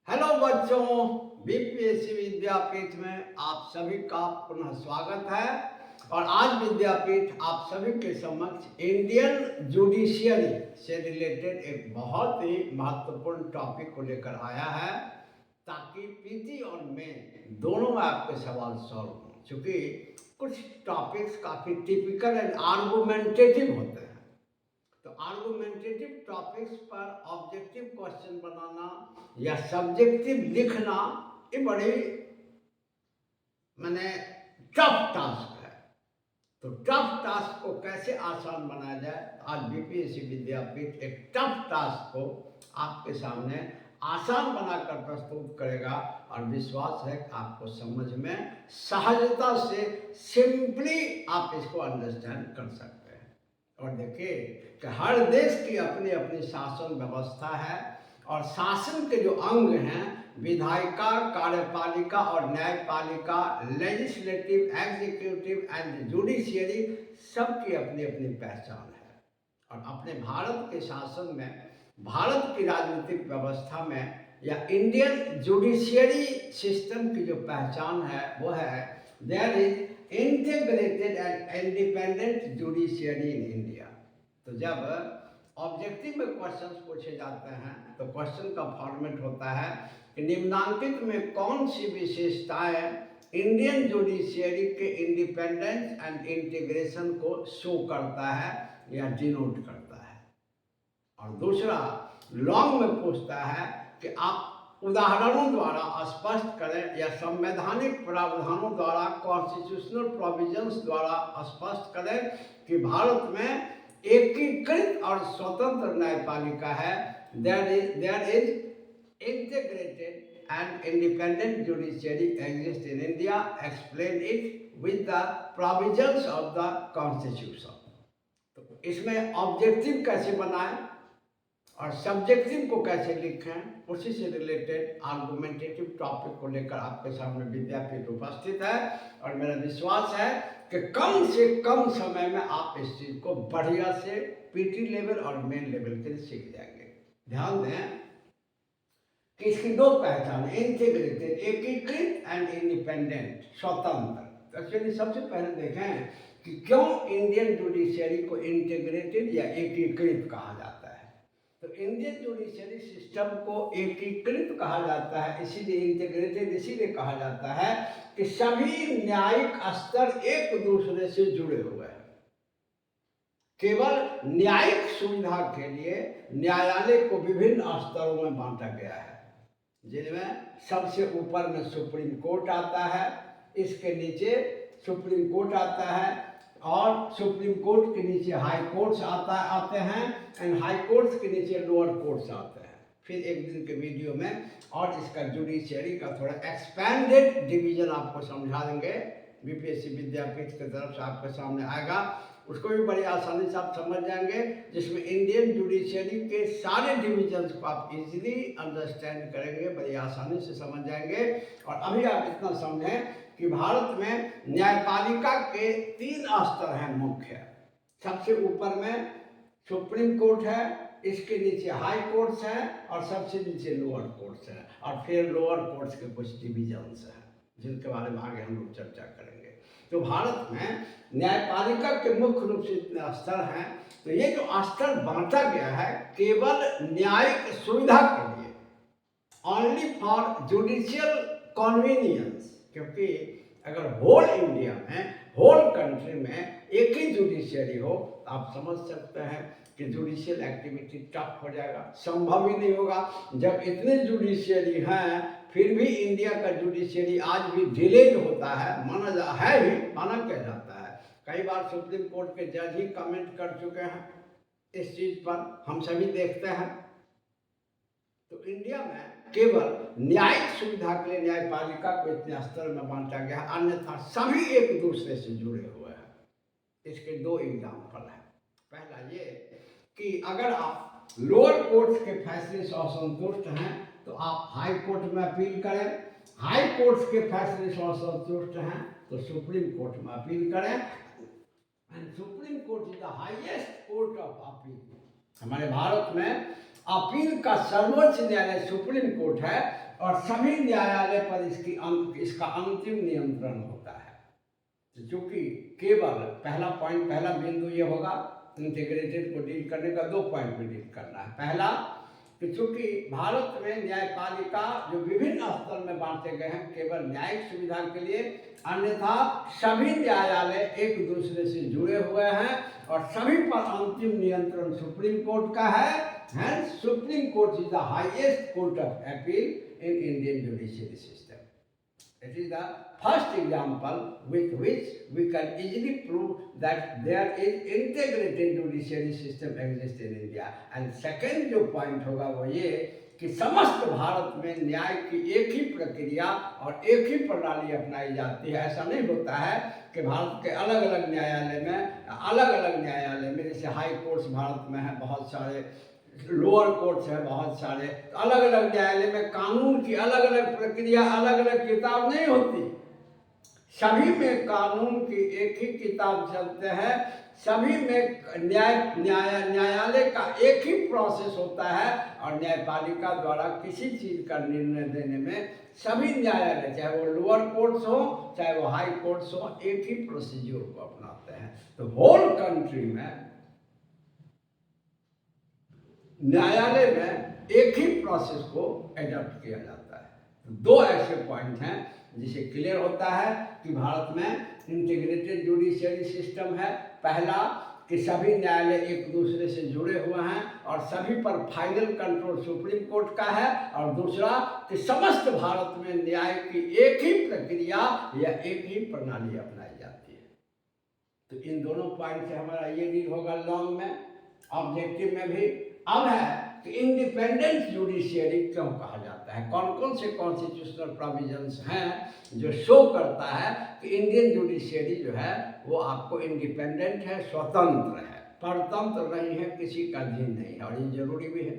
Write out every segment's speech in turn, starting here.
Hello बच्चों, BPSC विद्यापीठ में आप सभी का पुनः स्वागत है। और आज विद्यापीठ आप सभी के समक्ष इंडियन जुडिशियरी से रिलेटेड एक बहुत ही महत्वपूर्ण टॉपिक को लेकर आया है, ताकि पीटी और मेन दोनों में आपके सवाल सॉल्व हों। चूँकि कुछ टॉपिक्स काफ़ी टिपिकल एंड आर्गुमेंटेटिव होते हैं, तो आर्गुमेंटेटिव टॉपिक्स पर ऑब्जेक्टिव क्वेश्चन बनाना या सब्जेक्टिव लिखना ये बड़ी माने टफ टास्क है। तो टफ टास्क को कैसे आसान बनाया जाए, आज बीपीएससी विद्यापीठ एक टफ टास्क को आपके सामने आसान बनाकर प्रस्तुत करेगा और विश्वास है कि आपको समझ में सहजता से सिंपली आप इसको अंडरस्टैंड कर सकते हैं। और देखिए कि हर देश की अपनी अपनी शासन व्यवस्था है और शासन के जो अंग हैं, विधायिका, कार्यपालिका और न्यायपालिका, लेजिस्लेटिव, एग्जीक्यूटिव एंड जुडिशियरी, सबकी अपनी अपनी पहचान है। और अपने भारत के शासन में, भारत की राजनीतिक व्यवस्था में या इंडियन जुडिशियरी सिस्टम की जो पहचान है वो है there is integrated and independent judiciary in India. तो जब ऑब्जेक्टिव में क्वेश्चंस पूछे जाते हैं तो क्वेश्चन का फॉर्मेट होता है कि निम्नांकित में कौन सी विशेषताएं इंडियन जुडिशियरी के इंडिपेंडेंस एंड इंटीग्रेशन को शो करता है या डिनोट करता है। और दूसरा लॉन्ग में पूछता है कि आप उदाहरणों द्वारा स्पष्ट करें या संवैधानिक प्रावधानों द्वारा, कॉन्स्टिट्यूशनल प्रोविजंस द्वारा स्पष्ट करें कि भारत में एकीकृत और स्वतंत्र न्यायपालिका है। There is integrated and independent judiciary exist in India. Explain it with the provisions of the constitution. तो इसमें ऑब्जेक्टिव कैसे बनाएं और सब्जेक्टिव को कैसे लिखें, उसी से रिलेटेड आर्गुमेंटेटिव टॉपिक को लेकर आपके सामने विद्यापीठ उपस्थित है। और मेरा विश्वास है कि कम से कम समय में आप इस चीज़ को बढ़िया से पीटी लेवल और मेन लेवल के सीख जाएंगे। ध्यान दें कि इसकी दो पहचान, इंटीग्रेटेड एकीकृत एंड इंडिपेंडेंट स्वतंत्र। एक्चुअली सबसे पहले देखें कि क्यों इंडियन जुडिशियरी को इंटीग्रेटेड या एकीकृत कहा जाता है। तो इंडियन जुडिशियरी सिस्टम को एकीकृत कहा जाता है, इसीलिए इंटीग्रेटेड इसीलिए कहा जाता है कि सभी न्यायिक स्तर एक दूसरे से जुड़े हुए हैं। केवल न्यायिक सुविधा के लिए न्यायालय को विभिन्न स्तरों में बांटा गया है, जिनमें सबसे ऊपर में सुप्रीम कोर्ट आता है, इसके नीचे सुप्रीम कोर्ट आता है और सुप्रीम कोर्ट के नीचे हाई कोर्ट्स आते हैं एंड हाई कोर्ट्स के नीचे लोअर कोर्ट्स आते हैं। फिर एक दिन के वीडियो में और इसका जुडिशियरी का थोड़ा एक्सपैंडेड डिवीजन आपको समझा देंगे, बीपीएससी विद्यापीठ की तरफ से आपके सामने आएगा, उसको भी बड़ी आसानी से आप समझ जाएंगे, जिसमें इंडियन जुडिशियरी के सारे डिविजन्स को आप इजीली अंडरस्टैंड करेंगे, बड़ी आसानी से समझ जाएंगे। और अभी आप इतना समझें कि भारत में न्यायपालिका के 3 स्तर हैं मुख्य। सबसे ऊपर में सुप्रीम कोर्ट है, इसके नीचे हाई कोर्ट्स हैं और सबसे नीचे लोअर कोर्ट्स हैं, और फिर लोअर कोर्ट्स के कुछ डिविजन्स हैं जिनके बारे में आगे हम लोग चर्चा करेंगे। तो भारत में न्यायपालिका के मुख्य रूप से इतने स्तर हैं। तो ये जो स्तर बांटा गया है केवल न्यायिक सुविधा के लिए, ओनली फॉर जुडिशियल कन्वीनियंस, क्योंकि अगर होल इंडिया में, होल कंट्री में एक ही जुडिशियरी हो, आप समझ सकते हैं कि जुडिशियल एक्टिविटी टफ हो जाएगा, संभव ही नहीं होगा। जब इतने जुडिशियरी हैं फिर भी इंडिया का जुडिशियरी आज भी डिलेड होता है, माना क्या जाता है। कई बार सुप्रीम कोर्ट के जज ही कमेंट कर चुके हैं इस चीज़ पर, हम सभी देखते हैं। तो इंडिया में केवल न्यायिक सुविधा के लिए न्यायपालिका को इतने स्तर में बांटा गया है, अन्यथा सभी एक दूसरे से जुड़े हुए हैं। इसके 2 एग्जाम्पल हैं। पहला ये कि अगर आप लोअर कोर्ट्स के फैसले से असंतुष्ट हैं तो आप हाई कोर्ट में अपील करें, हाई कोर्ट्स के फैसले से असंतुष्ट हैं तो सुप्रीम कोर्ट में अपील करें, and supreme court is the highest court of appeal. हमारे भारत में अपील का सर्वोच्च न्यायालय सुप्रीम कोर्ट है और सभी न्यायालय पर इसका अंतिम नियंत्रण होता है। तो चूंकि केवल पहला बिंदु ये होगा इंटीग्रेटेड को डील करने का, 2 पॉइंट में डील करना है। पहला कि चूंकि भारत में न्यायपालिका जो विभिन्न स्तर में बांटे गए हैं केवल न्यायिक सुविधा के लिए, अन्यथा सभी न्यायालय एक दूसरे से जुड़े हुए हैं और सभी पर अंतिम नियंत्रण सुप्रीम कोर्ट का है। Hence, Supreme Court is the highest court of appeal in Indian judiciary system. It is the first example with which we can easily prove that there is integrated judiciary system exists in India. And second जो point होगा वो ये कि समस्त भारत में न्याय की एक ही प्रक्रिया और एक ही प्रणाली अपनाई जाती है। ऐसा नहीं होता है कि भारत के अलग अलग न्यायालय में जैसे हाई कोर्ट्स भारत में है बहुत सारे, लोअर कोर्ट्स है बहुत सारे, अलग अलग न्यायालय में कानून की अलग अलग प्रक्रिया, अलग अलग किताब नहीं होती। सभी में कानून की एक ही किताब चलते हैं, सभी में न्यायालय का एक ही प्रोसेस होता है और न्यायपालिका द्वारा किसी चीज का निर्णय देने में सभी न्यायालय, चाहे वो लोअर कोर्ट्स हो चाहे वो हाई कोर्ट्स हो, एक ही प्रोसीजर को अपनाते हैं। तो होल कंट्री में न्यायालय में एक ही प्रोसेस को एडॉप्ट किया जाता है। 2 ऐसे पॉइंट हैं जिसे क्लियर होता है कि भारत में इंटीग्रेटेड जुडिशियरी सिस्टम है। पहला कि सभी न्यायालय एक दूसरे से जुड़े हुए हैं और सभी पर फाइनल कंट्रोल सुप्रीम कोर्ट का है, और दूसरा कि समस्त भारत में न्याय की एक ही प्रक्रिया या एक ही प्रणाली अपनाई जाती है। तो इन दोनों पॉइंट से हमारा ये डील होगा लॉन्ग में, ऑब्जेक्टिव में भी। अब है कि इंडिपेंडेंट जुडिशियरी क्यों कहा जाता है, कौन कौन से कॉन्स्टिट्यूशनल प्रोविजंस हैं जो शो करता है कि इंडियन जुडिशियरी जो है वो आपको इंडिपेंडेंट है, स्वतंत्र है, परतंत्र नहीं है, किसी का अधीन नहीं है। और ये जरूरी भी है।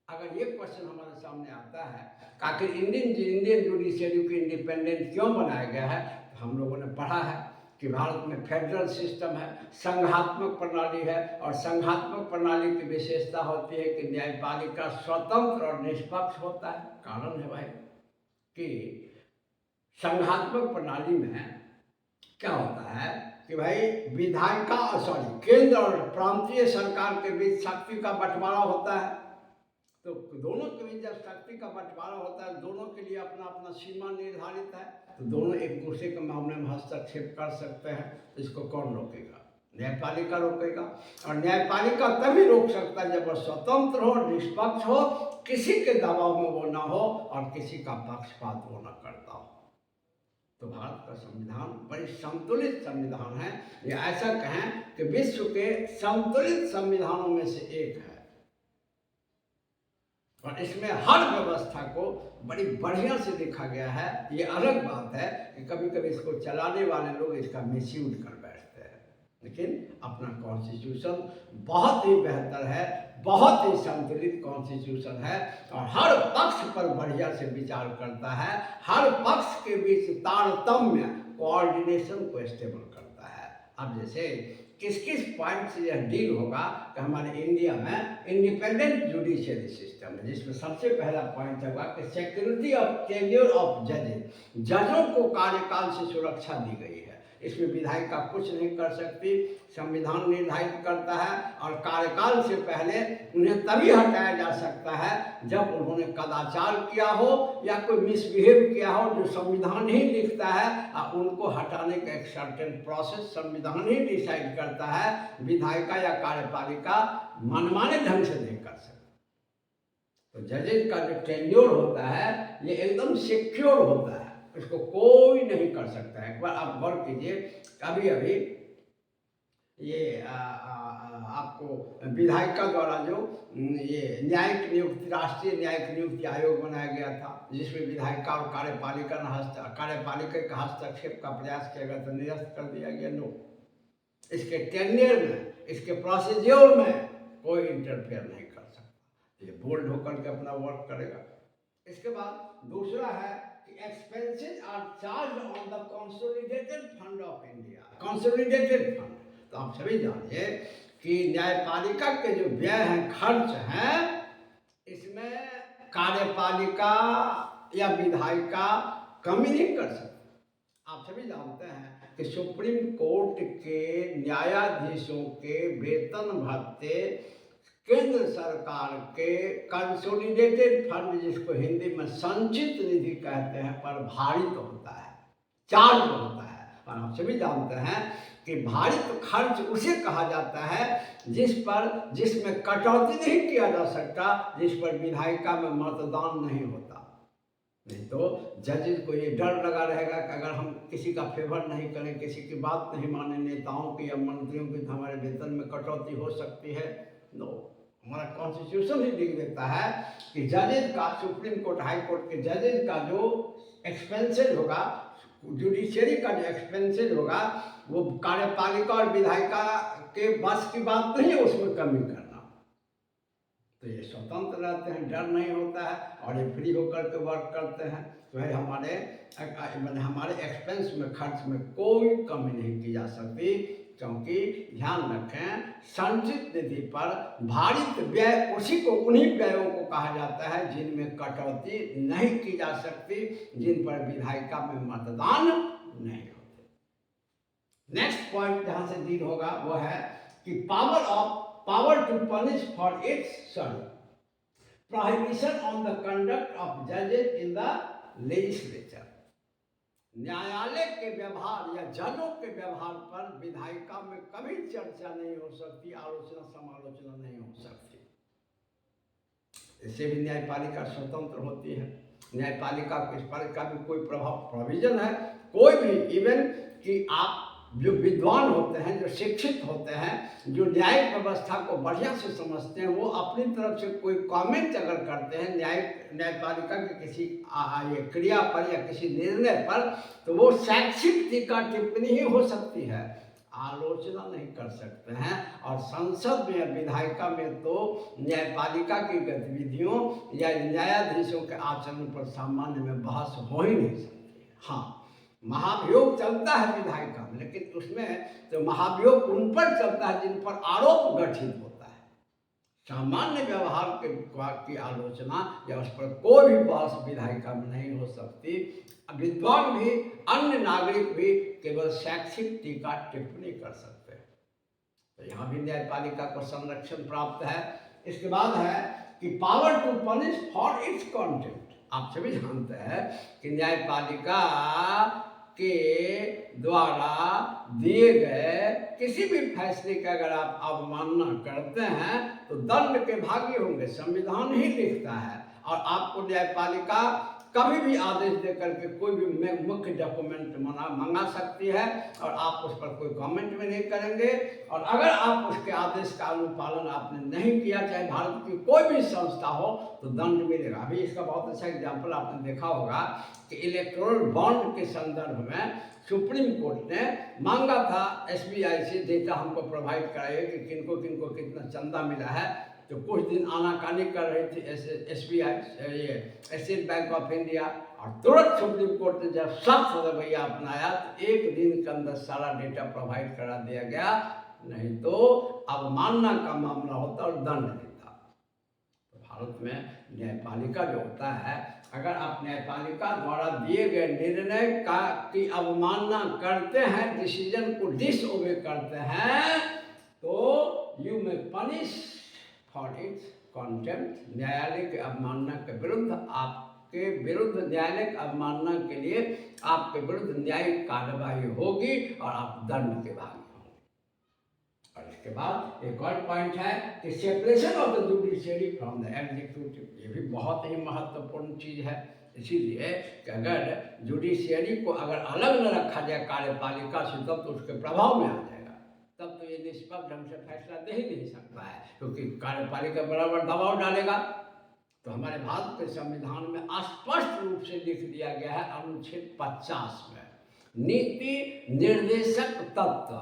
अगर ये क्वेश्चन हमारे सामने आता है कि आखिर इंडियन जुडिशियरी को इंडिपेंडेंट क्यों बनाया गया है, तो हम लोगों ने पढ़ा है कि भारत में फेडरल सिस्टम है, संघात्मक प्रणाली है, और संघात्मक प्रणाली की विशेषता होती है कि न्यायपालिका स्वतंत्र और निष्पक्ष होता है। कारण है भाई कि संघात्मक प्रणाली में क्या होता है कि भाई केंद्र और प्रांतीय सरकार के बीच शक्ति का बंटवारा होता है। तो दोनों के बीच जब शक्ति का बंटवारा होता है, दोनों के लिए अपना अपना सीमा निर्धारित है, तो दोनों एक दूसरे के मामले में हस्तक्षेप कर सकते हैं। तो इसको कौन रोकेगा? न्यायपालिका रोकेगा। और न्यायपालिका तभी रोक सकता है जब वह स्वतंत्र हो, निष्पक्ष हो, किसी के दबाव में वो ना हो और किसी का पक्षपात वो ना करता हो। तो भारत का संविधान बड़ी संतुलित संविधान है। ये ऐसा कहें कि विश्व के संतुलित संविधानों में से एक है, और इसमें हर व्यवस्था को बड़ी बढ़िया से लिखा गया है। ये अलग बात है कि कभी कभी इसको चलाने वाले लोग इसका मिसयूज कर बैठते हैं, लेकिन अपना कॉन्स्टिट्यूशन बहुत ही बेहतर है, बहुत ही संतुलित कॉन्स्टिट्यूशन है, और हर पक्ष पर बढ़िया से विचार करता है, हर पक्ष के बीच तारतम्य कोऑर्डिनेशन को स्टेबल करता है। अब जैसे किस किस पॉइंट से यह डील होगा कि हमारे इंडिया में इंडिपेंडेंट जुडिशियरी सिस्टम है, जिसमें सबसे पहला पॉइंट होगा कि सिक्योरिटी ऑफ टेन्योर ऑफ जजेस, जजों को कार्यकाल से सुरक्षा दी गई है। इसमें विधायिका कुछ नहीं कर सकती, संविधान निर्धारित करता है, और कार्यकाल से पहले उन्हें तभी हटाया जा सकता है जब उन्होंने कदाचार किया हो या कोई मिसबिहेव किया हो, जो संविधान ही लिखता है। उनको हटाने का एक सर्टेन प्रोसेस संविधान ही डिसाइड करता है, विधायिका या कार्यपालिका मनमाने ढंग से नहीं कर सकती। तो जजेज का जो टेन्योर होता है ये एकदम सिक्योर होता है, इसको कोई नहीं कर सकता है। एक बार आप गौर कीजिए, अभी अभी ये आपको विधायिका द्वारा जो ये न्यायिक नियुक्ति, राष्ट्रीय न्यायिक नियुक्ति आयोग बनाया गया था, जिसमें विधायिका और कार्यपालिका का हस्तक्षेप का प्रयास किया गया, तो निरस्त कर दिया गया। नो, इसके टेन्योर में, इसके प्रोसीजर में कोई इंटरफेयर नहीं कर सकता। ये बोल्ड होकर के अपना वर्क करेगा। इसके बाद दूसरा है कि expenses are charge on the consolidated fund of India. Consolidated fund तो आप सभी जानिए कि न्यायपालिका के जो व्यय हैं, खर्च हैं, इसमें कार्यपालिका या विधायिका कमी नहीं कर सकती। आप सभी जानते हैं कि सुप्रीम कोर्ट के न्यायाधीशों के वेतन भत्ते केंद्र सरकार के कंसोलिडेटेड फंड, जिसको हिंदी में संचित निधि कहते हैं, पर भारित होता है, चार्ज होता है। और आप सभी जानते हैं कि भारित खर्च उसे कहा जाता है जिसमें कटौती नहीं किया जा सकता, जिस पर विधायिका में मतदान नहीं होता। नहीं तो जजेस को ये डर लगा रहेगा कि अगर हम किसी का फेवर नहीं करें, किसी की बात नहीं माने, नेताओं की या मंत्रियों की, तो हमारे वेतन में कटौती हो सकती है। नो, हमारा कॉन्स्टिट्यूशन ही लिख देता है कि जजेस का, सुप्रीम कोर्ट, हाई कोर्ट के जजेस का जो एक्सपेंसेज होगा, जुडिशरी का जो एक्सपेंसेज होगा, वो कार्यपालिका और विधायिका के बस की बात नहीं है उसमें कमी करना। तो ये स्वतंत्र रहते हैं, डर नहीं होता है, और ये फ्री होकर के वर्क करते हैं। तो है हमारे एक्सपेंस में, खर्च में कोई कमी नहीं की जा सकती, क्योंकि ध्यान रखें, संचित निधि पर भारित व्यय उन्हीं व्ययों को कहा जाता है जिनमें कटौती नहीं की जा सकती, जिन पर विधायिका में मतदान नहीं होते। नेक्स्ट पॉइंट जहां से डील होगा वो है कि power to punish for its prohibition on the conduct of judges in the legislature। न्यायालय के व्यवहार या जजों के व्यवहार पर विधायिका में कभी चर्चा नहीं हो सकती, आलोचना समालोचना नहीं हो सकती। इससे भी न्यायपालिका स्वतंत्र होती है। न्यायपालिका को इस पर का भी कोई प्रोविजन है, कोई भी, इवन कि आप जो विद्वान होते हैं, जो शिक्षित होते हैं, जो न्यायिक व्यवस्था को बढ़िया से समझते हैं, वो अपनी तरफ से कोई कमेंट अगर करते हैं न्यायपालिका के किसी क्रिया पर या किसी निर्णय पर, तो वो शैक्षिक टीका टिप्पणी ही हो सकती है, आलोचना नहीं कर सकते हैं। और संसद में या विधायिका में तो न्यायपालिका की गतिविधियों या न्यायाधीशों के आचरण पर सामान्य में बहस हो ही नहीं सकती। हाँ, महाभियोग चलता है विधायिका में, लेकिन उसमें तो महाभियोग उन पर चलता है जिन पर आरोप गठित होता है। सामान्य व्यवहार की आलोचना या उस पर कोई भी बहस विधायिका में नहीं हो सकती। विद्वान भी, अन्य नागरिक भी केवल शैक्षिक टीका टिप्पणी कर सकते हैं। तो यहाँ भी न्यायपालिका को संरक्षण प्राप्त है। इसके बाद है कि power to punish for its content. आप सभी जानते हैं कि न्यायपालिका के द्वारा दिए गए किसी भी फैसले का अगर आप अवमानना करते हैं तो दंड के भागी होंगे, संविधान ही लिखता है। और आपको न्यायपालिका कभी भी आदेश देकर के कोई भी मुख्य डॉक्यूमेंट मंगा सकती है और आप उस पर कोई कमेंट भी नहीं करेंगे। और अगर आप उसके आदेश का अनुपालन आपने नहीं किया, चाहे भारत की कोई भी संस्था हो, तो दंड मिलेगा। अभी इसका बहुत अच्छा एग्जाम्पल आपने देखा होगा कि इलेक्टोरल बॉन्ड के संदर्भ में सुप्रीम कोर्ट ने मांगा था SBI से डेटा हमको प्रोवाइड कराइए कि किनको किनको कितना चंदा मिला है। तो कुछ दिन आनाकानी कर रही थी SBI, ये स्टेट बैंक ऑफ इंडिया, और तुरंत सुप्रीम कोर्ट ने जब सख्त रवैया अपनाया तो एक दिन के अंदर सारा डेटा प्रोवाइड करा दिया गया, नहीं तो अवमानना का मामला होता और दंड देता। तो भारत में न्यायपालिका जो होता है, अगर आप न्यायपालिका द्वारा दिए गए निर्णय की अवमानना करते हैं, डिसीजन को डिसओबे करते हैं, तो यू में पनिश फॉर इट्स कंटेम्प्ट। न्यायालय के अवमानना के विरुद्ध, आपके विरुद्ध न्यायालय की अवमानना के लिए आपके विरुद्ध न्यायिक कार्रवाई होगी और आप दंड के भागी होंगे। और इसके बाद एक और पॉइंट है कि separation of the judiciary from the executive. ये भी बहुत ही महत्वपूर्ण चीज है। इसीलिए कि अगर जुडिशियरी को अगर अलग न रखा जाए कार्यपालिका से, तब तो उसके प्रभाव में आ जाएगा, तब तो ये निष्पक्ष ढंग से फैसला दे ही नहीं सकता है, क्योंकि कार्यपालिका बराबर दबाव डालेगा। तो हमारे भारत के संविधान में स्पष्ट रूप से लिख दिया गया है, अनुच्छेद 50 में नीति निर्देशक तत्व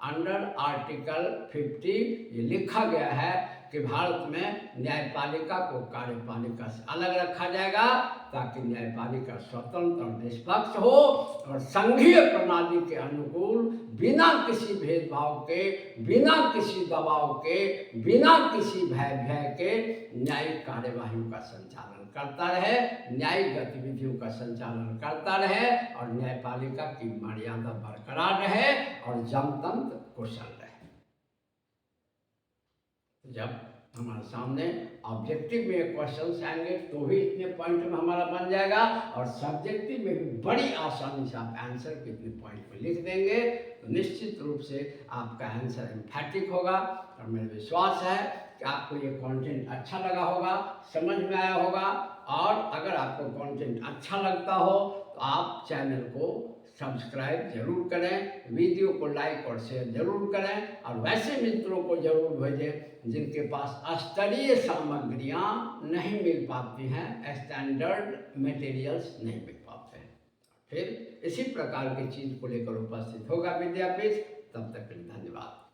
अंडर आर्टिकल 50 ये लिखा गया है कि भारत में न्यायपालिका को कार्यपालिका से अलग रखा जाएगा ताकि न्यायपालिका स्वतंत्र और निष्पक्ष हो और संघीय प्रणाली के अनुकूल बिना किसी भेदभाव के, बिना किसी दबाव के, बिना किसी भय के न्यायिक कार्यवाहियों का संचालन करता रहे, न्यायिक गतिविधियों का संचालन करता रहे और न्यायपालिका की मर्यादा बरकरार रहे और जनतंत्र कुशल रहे। जब हमारे सामने ऑब्जेक्टिव में क्वेश्चंस आएंगे तो भी इतने पॉइंट में हमारा बन जाएगा और सब्जेक्टिव में भी बड़ी आसानी से आप आंसर को इतने पॉइंट में लिख देंगे तो निश्चित रूप से आपका आंसर एम्फैटिक होगा। और मेरा विश्वास है कि आपको ये कंटेंट अच्छा लगा होगा, समझ में आया होगा। और अगर आपको कंटेंट अच्छा लगता हो तो आप चैनल को सब्सक्राइब जरूर करें, वीडियो को लाइक और शेयर जरूर करें और वैसे मित्रों को जरूर भेजें जिनके पास स्तरीय सामग्रियां नहीं मिल पाती हैं, स्टैंडर्ड मटेरियल्स नहीं मिल पाते हैं। फिर इसी प्रकार की चीज़ को लेकर उपस्थित होगा विद्यापीठ। तब तक के लिए धन्यवाद।